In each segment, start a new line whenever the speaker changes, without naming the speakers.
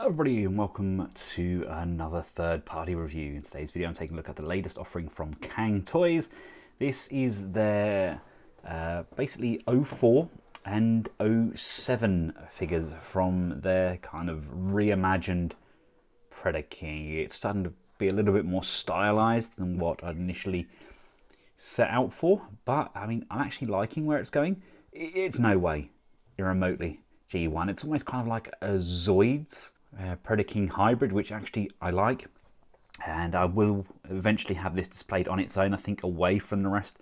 Everybody and welcome to another third-party review. In today's video I'm taking a look at the latest offering from Cang Toys. This is their basically 04 and 07 figures from their kind of reimagined Predaking. It's starting to be a little bit more stylized than what I'd initially set out for, but I mean I'm actually liking where it's going. It's no way remotely G1. It's almost kind of like a Zoids Predaking hybrid, which actually I like, and I will eventually have this displayed on its own, I think, away from the rest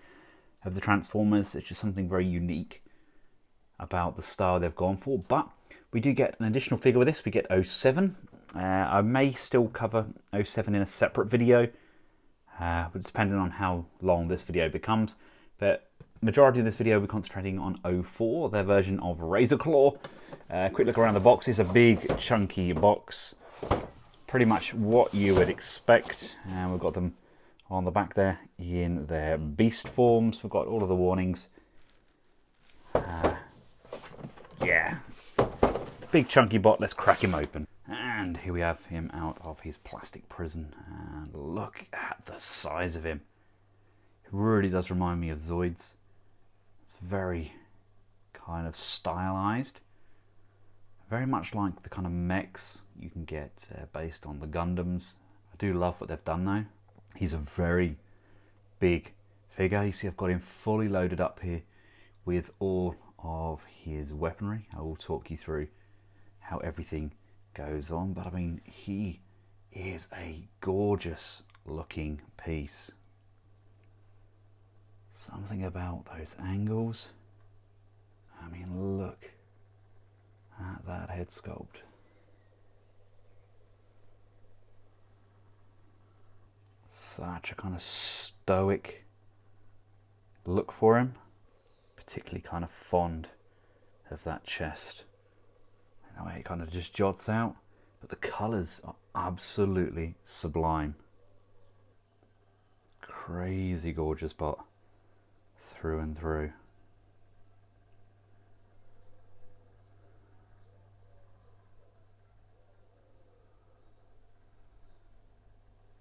of the Transformers. It's just something very unique about the style they've gone for. But we do get an additional figure with this. We get 07. I may still cover 07 in a separate video, depending on how long this video becomes, but majority of this video we're concentrating on 04, their version of Razor Claw. Quick look around the box. It's a big chunky box, pretty much what you would expect, and we've got them on the back there in their beast forms. We've got all of the warnings. Yeah, big chunky bot. Let's crack him open, and here we have him out of his plastic prison, and look at the size of him. It really does remind me of Zoids. It's very kind of stylized, very much like the kind of mechs you can get based on the Gundams. I do love what they've done though. He's a very big figure. You see I've got him fully loaded up here with all of his weaponry. I will talk you through how everything goes on, but I mean he is a gorgeous looking piece. Something about those angles. I mean, look at that head sculpt. Such a kind of stoic look for him. Particularly kind of fond of that chest. You know, it kind of just jots out, but the colours are absolutely sublime. Crazy gorgeous bot. Through and through.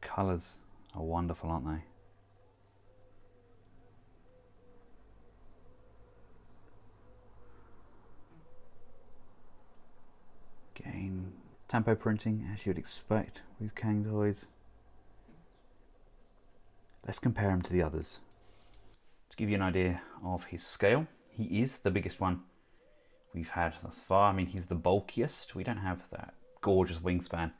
Colours are wonderful, aren't they? Again, tempo printing as you'd expect with Cang Toys. Let's compare him to the others. To give you an idea of his scale, he is the biggest one we've had thus far. I mean, he's the bulkiest. We don't have that gorgeous wingspan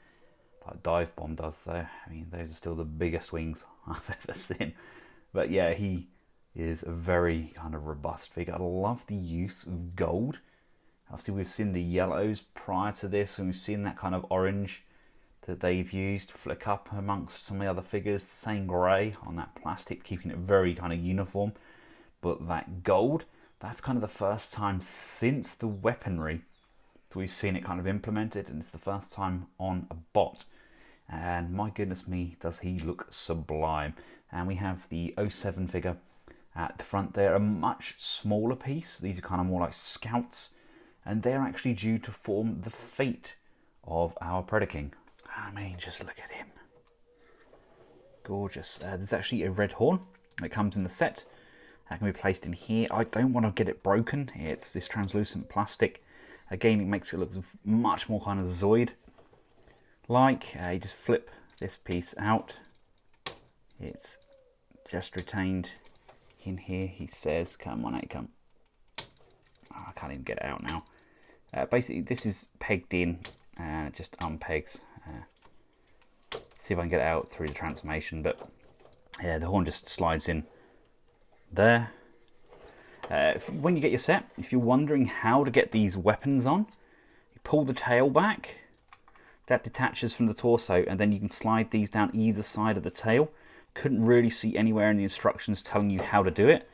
like Dive Bomb does though. I mean, those are still the biggest wings I've ever seen. But yeah, he is a very kind of robust figure. I love the use of gold. Obviously we've seen the yellows prior to this, and we've seen that kind of orange that they've used flick up amongst some of the other figures. The same grey on that plastic, keeping it very kind of uniform. But that gold, that's kind of the first time since the weaponry that we've seen it kind of implemented, and it's the first time on a bot. And my goodness me, does he look sublime. And we have the 07 figure at the front there, a much smaller piece. These are kind of more like scouts, and they're actually due to form the fate of our Predaking. I mean, just look at him. Gorgeous. There's actually a red horn that comes in the set. That can be placed in here. I don't want to get it broken. It's this translucent plastic. Again, it makes it look much more kind of Zoid like. You just flip this piece out. It's just retained in here. He says, come on out, come. Oh, I can't even get it out now. Basically, this is pegged in and it just unpegs. See if I can get it out through the transformation, but yeah, the horn just slides in there. When you get your set, if you're wondering how to get these weapons on, you pull the tail back. That detaches from the torso, and then you can slide these down either side of the tail. Couldn't really see anywhere in the instructions telling you how to do it.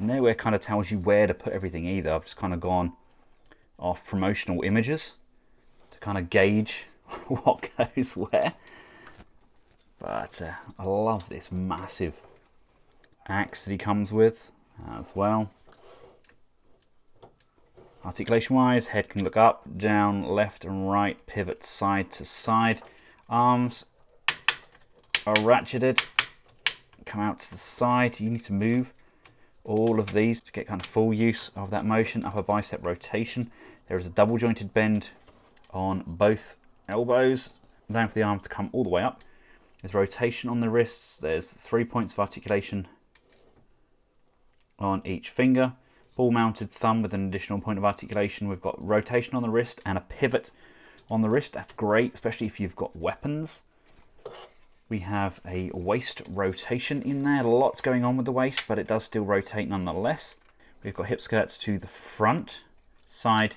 Nowhere kind of tells you where to put everything either. I've just kind of gone off promotional images to kind of gauge what goes where. But I love this massive axe that he comes with as well. Articulation wise, head can look up, down, left and right, pivot side to side. Arms are ratcheted, come out to the side. You need to move all of these to get kind of full use of that motion. Upper bicep rotation. There is a double jointed bend on both elbows, allowing for the arms to come all the way up. There's rotation on the wrists. There's 3 points of articulation on each finger. Ball mounted thumb with an additional point of articulation. We've got rotation on the wrist and a pivot on the wrist. That's great, especially if you've got weapons. We have a waist rotation in there. Lots going on with the waist, but it does still rotate nonetheless. We've got hip skirts to the front, side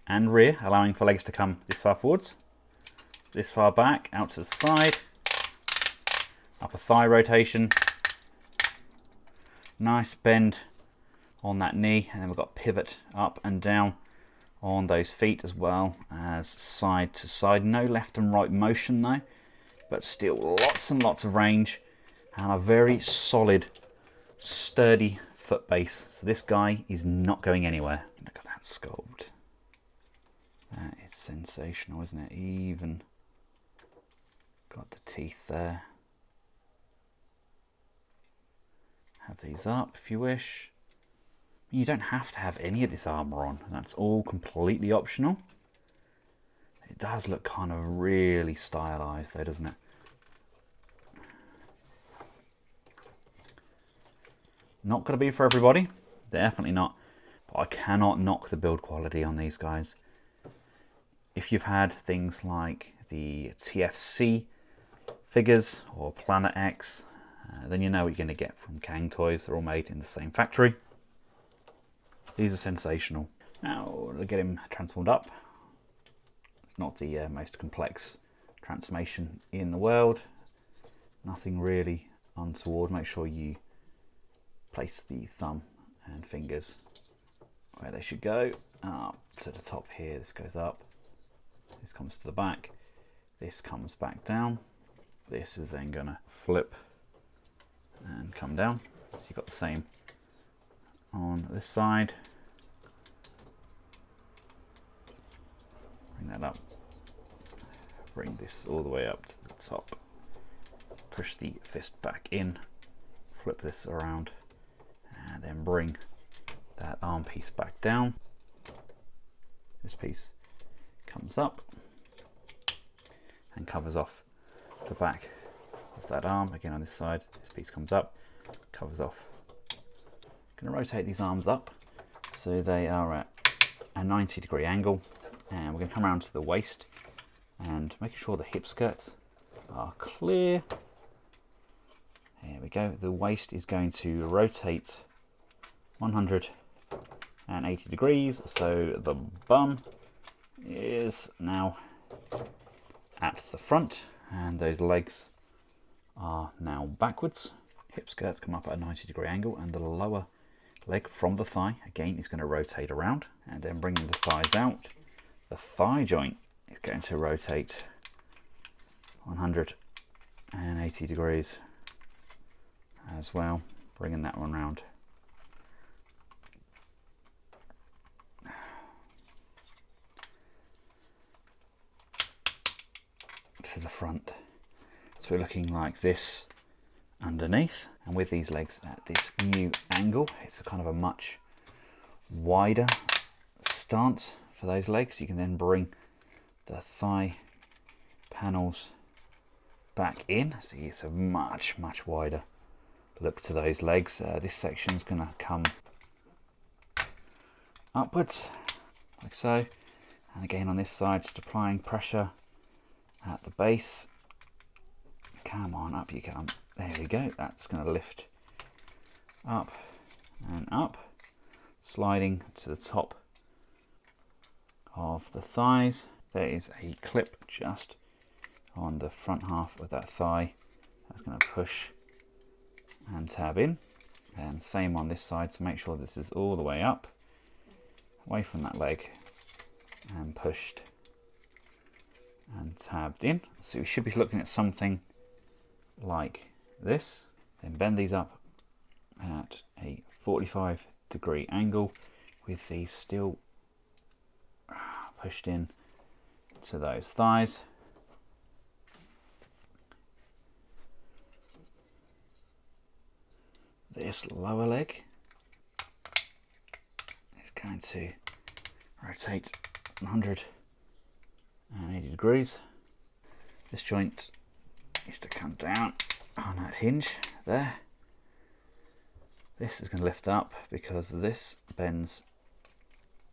and rear, allowing for legs to come this far forwards, this far back, out to the side. Upper thigh rotation. Nice bend on that knee, and then we've got pivot up and down on those feet as well as side to side. No left and right motion though, but still lots and lots of range and a very solid, sturdy foot base. So this guy is not going anywhere. Look at that sculpt. That is sensational, isn't it? Even got the teeth there. Have these up if you wish. You don't have to have any of this armour on. That's all completely optional. It does look kind of really stylised though, doesn't it? Not going to be for everybody. Definitely not. But I cannot knock the build quality on these guys. If you've had things like the TFC figures or Planet X, then you know what you're going to get from Cang toys. They're all made in the same factory. These are sensational. Now, to get him transformed up. It's not the most complex transformation in the world. Nothing really untoward. Make sure you place the thumb and fingers where they should go. Up to the top here, this goes up. This comes to the back. This comes back down. This is then going to flip and come down. So you've got the same on this side. Bring that up. Bring this all the way up to the top. Push the fist back in. Flip this around. And then bring that arm piece back down. This piece comes up and covers off the back of that arm. Again on this side, this piece comes up, covers off. Going to rotate these arms up so they are at a 90-degree angle, and we're going to come around to the waist and making sure the hip skirts are clear. There we go. The waist is going to rotate 180 degrees, so the bum is now at the front and those legs are now backwards. Hip skirts come up at a 90-degree angle, and the lower leg from the thigh again is going to rotate around, and then bringing the thighs out, the thigh joint is going to rotate 180 degrees as well, bringing that one round. To the front. So we're looking like this underneath, and with these legs at this new angle, it's a kind of a much wider stance for those legs. You can then bring the thigh panels back in. See, it's a much wider look to those legs. This section is going to come upwards like so, and again on this side just applying pressure at the base. Come on, up you come. There we go. That's going to lift up and up, sliding to the top of the thighs. There is a clip just on the front half of that thigh. That's going to push and tab in, and same on this side, so make sure this is all the way up, away from that leg, and pushed and tabbed in. So we should be looking at something like this. Then bend these up at a 45-degree angle with these still pushed in to those thighs. This lower leg is going to rotate 180 degrees. This joint needs to come down on that hinge there. This is going to lift up because this bends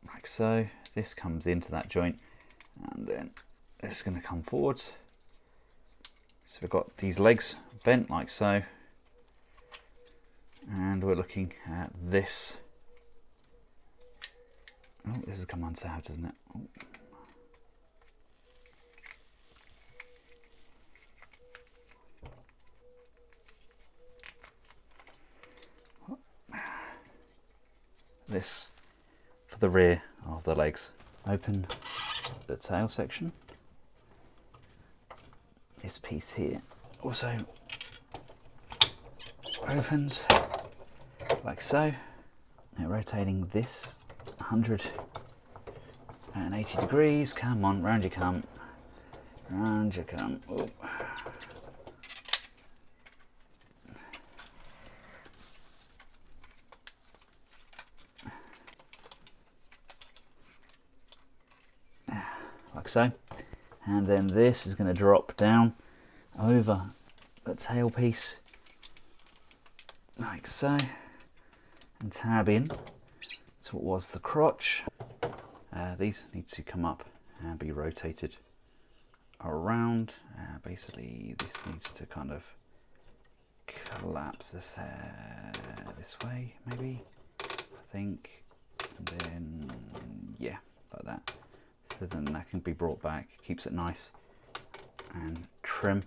like so. This comes into that joint, and then this is going to come forwards. So we've got these legs bent like so, and we're looking at this. Oh, this has come untabbed, hasn't it? Oh. This for the rear of the legs. Open the tail section. This piece here also opens like so. Now rotating this 180 degrees. Come on, round you come. Round you come. Oh. Like so, and then this is going to drop down over the tail piece like so, and tab in to what was the crotch. These need to come up and be rotated around. Basically this needs to kind of collapse this way, maybe, I think, and then yeah, like that. So then that can be brought back, keeps it nice and trim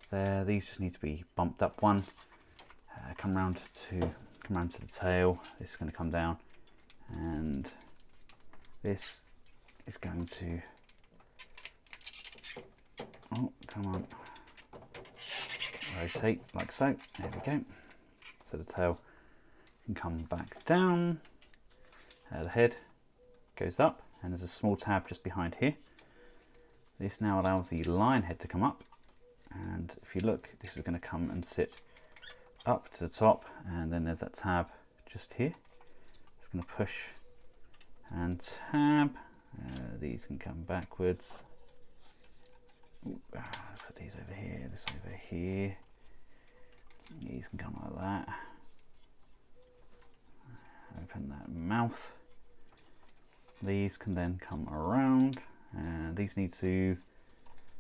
there. These just need to be bumped up one. Come round to the tail. This is going to come down, and this is going to, oh come on, rotate like so. There we go. So the tail can come back down. The head goes up. And there's a small tab just behind here. This now allows the lion head to come up, and if you look, this is going to come and sit up to the top, and then there's that tab just here. It's going to push and tab. These can come backwards. Ooh, put these over here, this over here. These can come like that. Open that mouth. These can then come around, and these need to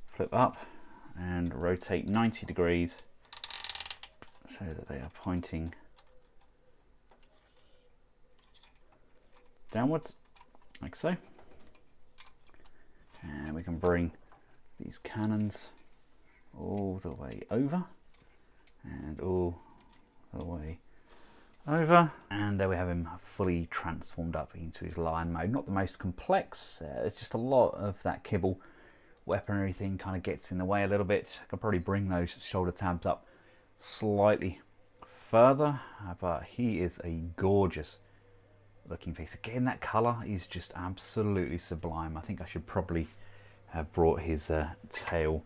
flip up and rotate 90 degrees so that they are pointing downwards like so. And we can bring these cannons all the way over and all the way over, and there we have him fully transformed up into his lion mode. Not the most complex, it's just a lot of that kibble weaponry thing kind of gets in the way a little bit. I could probably bring those shoulder tabs up slightly further, but he is a gorgeous looking piece. Again, that colour is just absolutely sublime. I think I should probably have brought his tail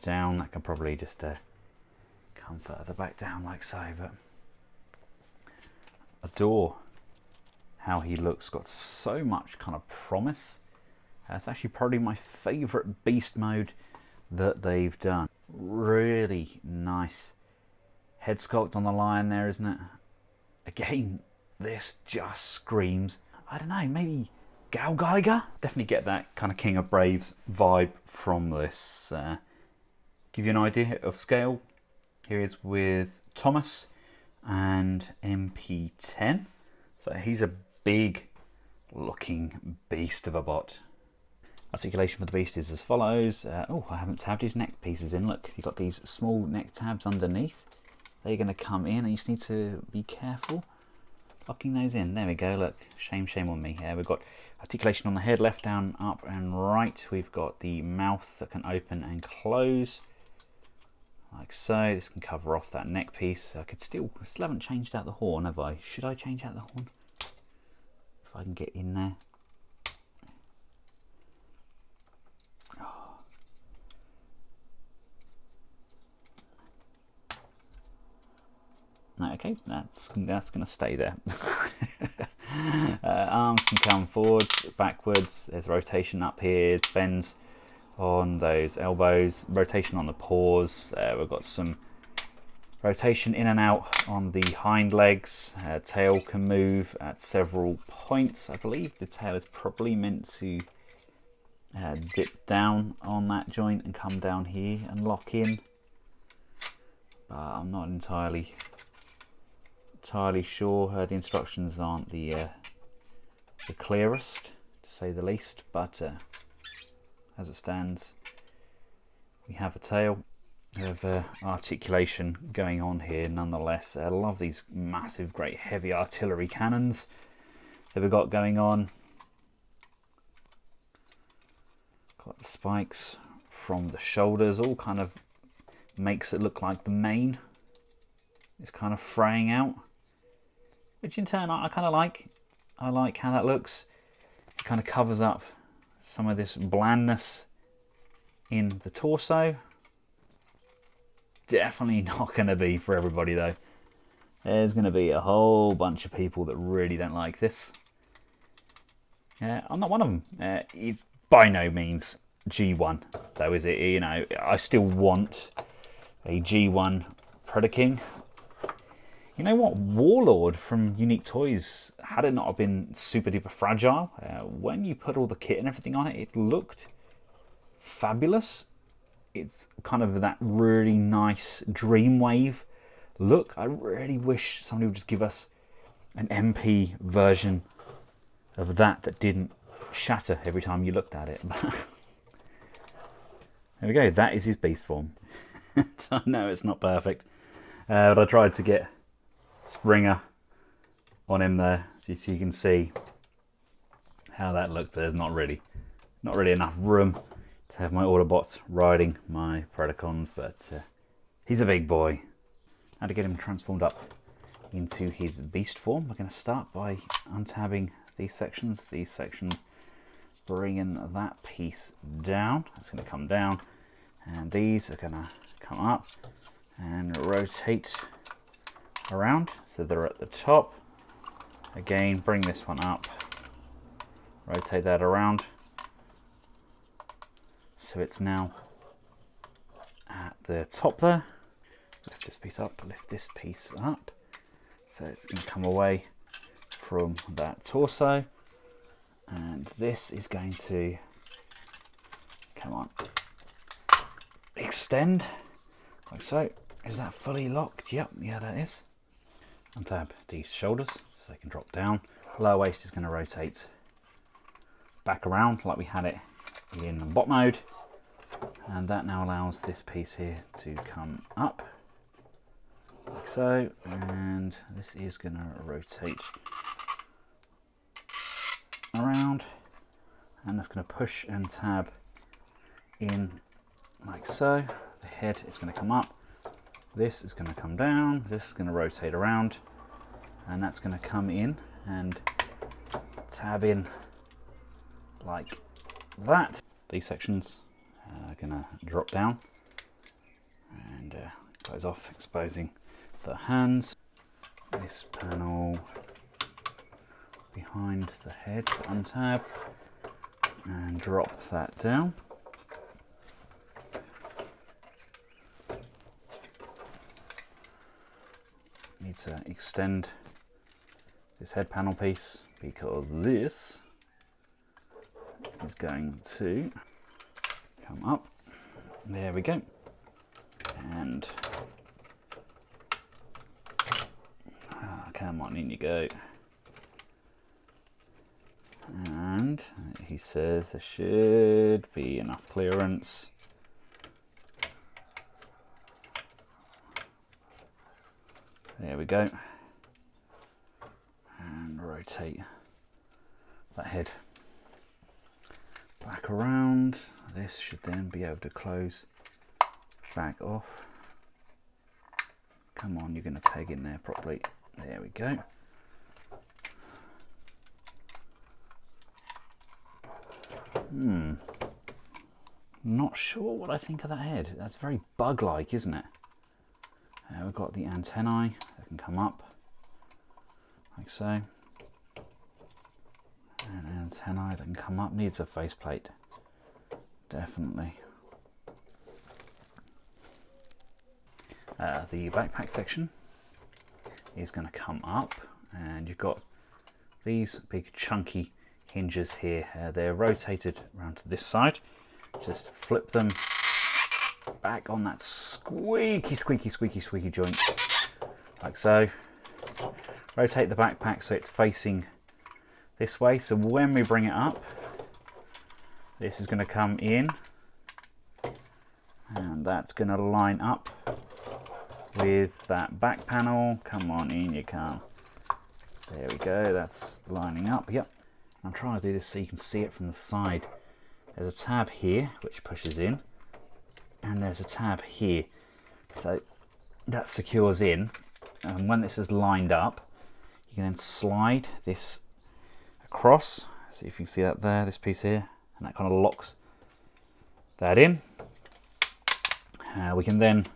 down. That can probably just come further back down like so, but adore how he looks. Got so much kind of promise. It's actually probably my favourite beast mode that they've done. Really nice head sculpt on the lion there, isn't it? Again, this just screams, I don't know, maybe Gal Geiger? Definitely get that kind of King of Braves vibe from this. Give you an idea of scale, here is with Thomas and MP10. So he's a big looking beast of a bot. Articulation for the beast is as follows. Oh, I haven't tabbed his neck pieces in. Look, you've got these small neck tabs underneath. They're going to come in, and you just need to be careful locking those in. There we go, look, shame on me. We've got articulation on the head, left, down, up and right. We've got the mouth that can open and close like so. This can cover off that neck piece. I still haven't changed out the horn, have I? Should I change out the horn? If I can get in there. Okay, that's going to stay there. Arms can come forwards, backwards. There's rotation up here. It bends on those elbows. Rotation on the paws. We've got some rotation in and out on the hind legs. Tail can move at several points. I believe the tail is probably meant to dip down on that joint and come down here and lock in. But I'm not entirely sure. The instructions aren't the clearest, to say the least. But as it stands, we have a tail. We have articulation going on here nonetheless. I love these massive, great, heavy artillery cannons that we've got going on. Got the spikes from the shoulders, all kind of makes it look like the mane is kind of fraying out, which in turn I kind of like. I like how that looks. It kind of covers up some of this blandness in the torso. Definitely not going to be for everybody though. There's going to be a whole bunch of people that really don't like this. I'm not one of them. It's by no means G1 though, is it? You know, I still want a G1 Predaking. You know what? Warlord from Unique Toys, had it not have been super duper fragile, when you put all the kit and everything on it, it looked fabulous. It's kind of that really nice Dreamwave look. I really wish somebody would just give us an MP version of that didn't shatter every time you looked at it. There we go, that is his beast form. I know it's not perfect, but I tried to get Springer on him there so you can see how that looked, but there's not really enough room to have my Autobots riding my Predacons, but he's a big boy. How to get him transformed up into his beast form? We're going to start by untabbing these sections. These sections, bringing that piece down. It's going to come down, and these are going to come up and rotate around so they're at the top. Again, bring this one up, rotate that around. So it's now at the top there. Lift this piece up, lift this piece up. So it's going to come away from that torso. And this is going to, come on, extend, like so. Is that fully locked? Yep, yeah that is. Untab these shoulders so they can drop down. Lower waist is going to rotate back around like we had it in bot mode. And that now allows this piece here to come up like so, and this is going to rotate around, and that's going to push and tab in like so. The head is going to come up, this is going to come down, this is going to rotate around, and that's going to come in and tab in like that. These sections are going to drop down and goes off, exposing the hands. This panel behind the head, untab and drop that down. Need to extend this head panel piece because this is going to come up. There we go. And come on, in you go. And he says there should be enough clearance. There we go. And rotate that head back around. This should then be able to close back off. Come on, you're going to peg in there properly. There we go. Not sure what I think of that head. That's very bug-like, isn't it? We've got the antennae that can come up like so, and antennae that can come up. Needs a faceplate, definitely. The backpack section is going to come up, and you've got these big chunky hinges here. They're rotated around to this side. Just flip them back on that squeaky joint, like so. Rotate the backpack so it's facing this way. So when we bring it up, this is going to come in, and that's going to line up with that back panel. Come on in, you can't. There we go, that's lining up. Yep. I'm trying to do this so you can see it from the side. There's a tab here which pushes in, and there's a tab here. So that secures in, and when this is lined up, you can then slide this across. See if you can see that there, this piece here, and that kind of locks that in. We can then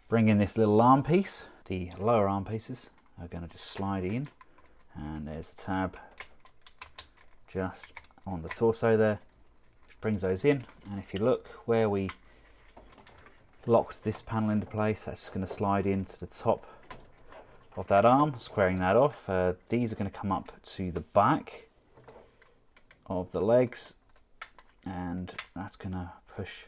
bring in this little arm piece. The lower arm pieces are going to just slide in, and there's a tab just on the torso there, which brings those in. And if you look where we locked this panel into place, that's going to slide into the top of that arm, squaring that off. These are going to come up to the back of the legs, and that's going to push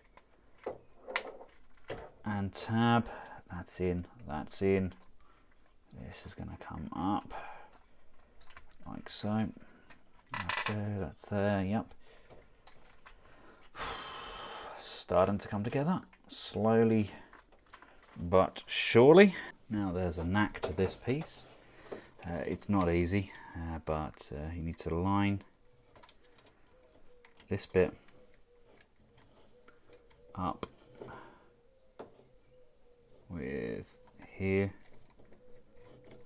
and tab. That's in, that's in. This is going to come up like so. That's there, that's there, yep. Starting to come together, slowly but surely. Now there's a knack to this piece. It's not easy, but you need to line this bit up with here,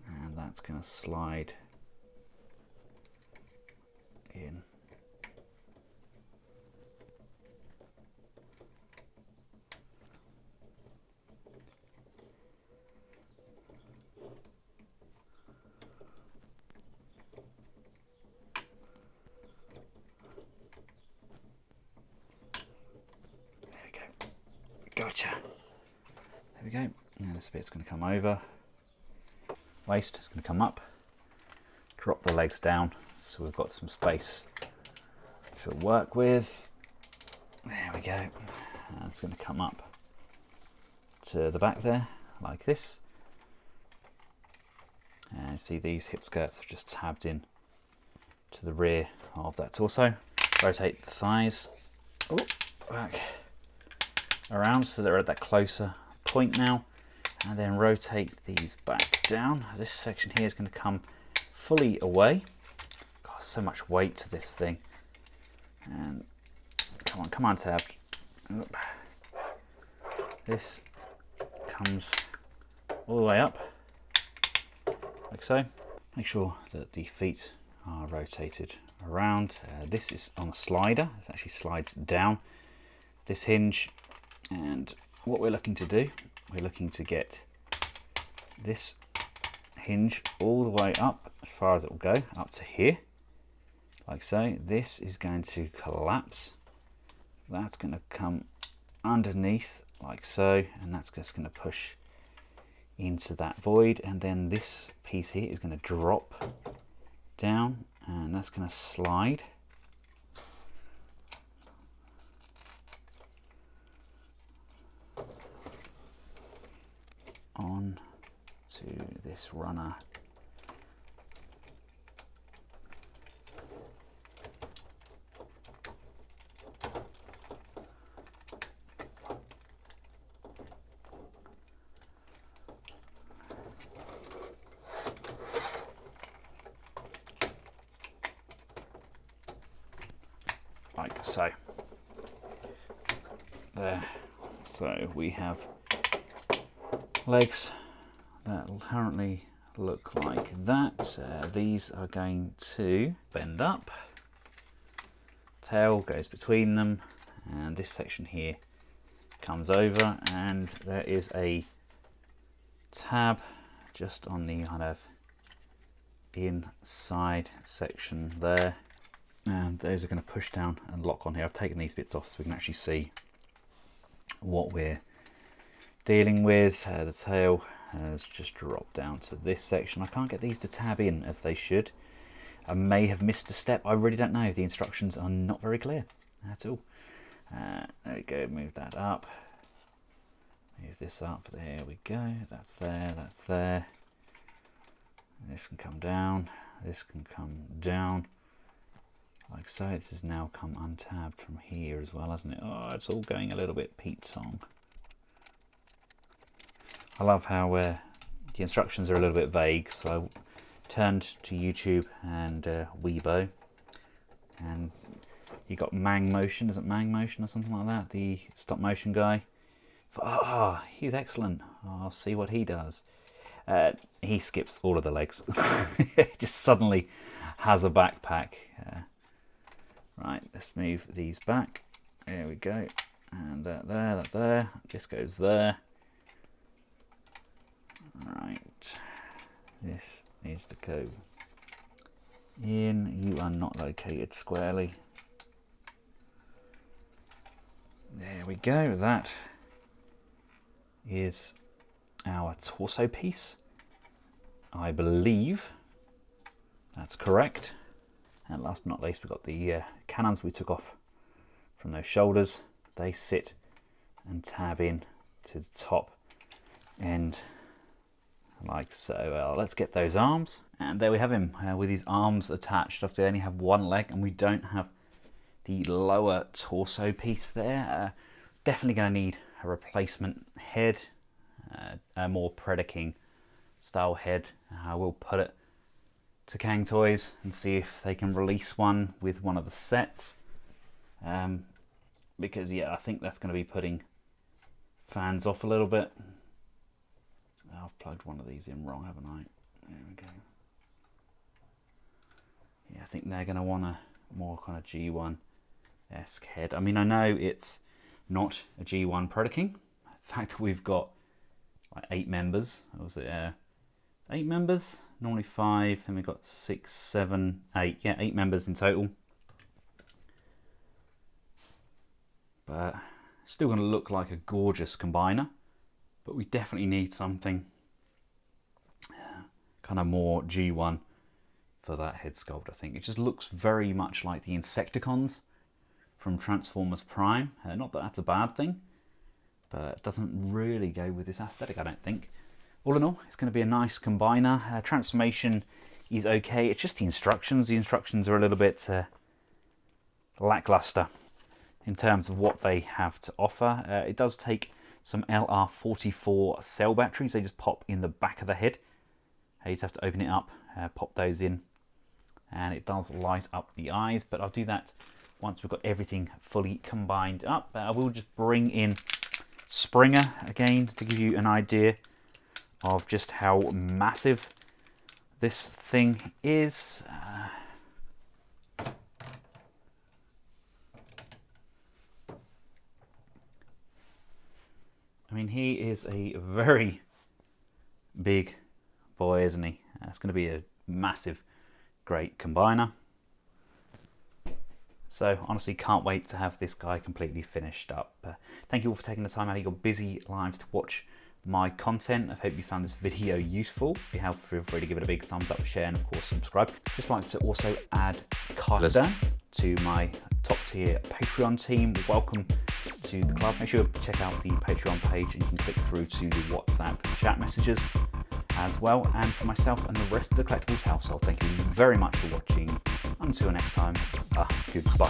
and that's going to slide in. There we go. Gotcha. There we go. Now this bit's going to come over. Waist is going to come up. Drop the legs down so we've got some space to work with. There we go. And it's going to come up to the back there like this. And you see these hip skirts have just tabbed in to the rear of that torso. Rotate the thighs back around so they're at that closer point now, and then rotate these back down. This section here is going to come fully away. God, so much weight to this thing. And come on tab. This comes all the way up like so. Make sure that the feet are rotated around. This is on a slider. It actually slides down this hinge, and what we're looking to do, we're looking to get this hinge all the way up as far as it will go, up to here, like so. This is going to collapse. That's going to come underneath like so, and that's just going to push into that void, and then this piece here is going to drop down, and that's going to slide on to this runner. Like so. There. So we have legs that will currently look like that. These are going to bend up. Tail goes between them, and this section here comes over, and there is a tab just on the kind of inside section there, and those are going to push down and lock on here. I've taken these bits off so we can actually see what we're dealing with. The tail has just dropped down to this section. I can't get these to tab in as they should. I may have missed a step. I really don't know. The instructions are not very clear at all. There we go, move that up. Move this up, there we go. That's there, that's there. This can come down, this can come down. Like so. This has now come untabbed from here as well, hasn't it? Oh, it's all going a little bit Pete-tong. I love how the instructions are a little bit vague, so I turned to YouTube and Weibo, and you got Mang Motion, is it Mang Motion or something like that? The stop motion guy. Oh, he's excellent. I'll see what he does. He skips all of the legs. Just suddenly has a backpack. Right, let's move these back. There we go. And that there, that there. This goes there. Right, this needs to go in. You are not located squarely. There we go. That is our torso piece. I believe that's correct. And last but not least, we've got the cannons we took off from those shoulders. They sit and tab in to the top end like so. Let's get those arms, and there we have him with his arms attached. Obviously, I only have one leg, and we don't have the lower torso piece there. Definitely going to need a replacement head, a more Predaking style head. I will put it to Cang Toys and see if they can release one with one of the sets, because yeah, I think that's going to be putting fans off a little bit. I've plugged one of these in wrong, haven't I? There we go. Yeah, I think they're going to want a more kind of G1-esque head. I mean, I know it's not a G1 Predaking. In fact, we've got like 8 members. Or was it 8 members? Normally 5, and we've got 6, 7, 8. Yeah, 8 members in total. But still going to look like a gorgeous combiner. But we definitely need something kind of more G1 for that head sculpt, I think. It just looks very much like the Insecticons from Transformers Prime. Not that that's a bad thing, but it doesn't really go with this aesthetic, I don't think. All in all, it's going to be a nice combiner. Transformation is okay. It's just the instructions. The instructions are a little bit lackluster in terms of what they have to offer. It does take some LR44 cell batteries. They just pop in the back of the head. You just have to open it up, pop those in, and it does light up the eyes. But I'll do that once we've got everything fully combined up. I will just bring in Springer again to give you an idea of just how massive this thing is. I mean, he is a very big boy, isn't he? It's going to be a massive, great combiner. So honestly, can't wait to have this guy completely finished up. Thank you all for taking the time out of your busy lives to watch my content. I hope you found this video useful. If you have, feel free to give it a big thumbs up, share, and of course subscribe. Just like to also add Kyler to my top tier Patreon team. Welcome to the club. Make sure to check out the Patreon page, and you can click through to the WhatsApp chat messages as well. And for myself and the rest of the Collectables household, thank you very much for watching. Until next time, goodbye.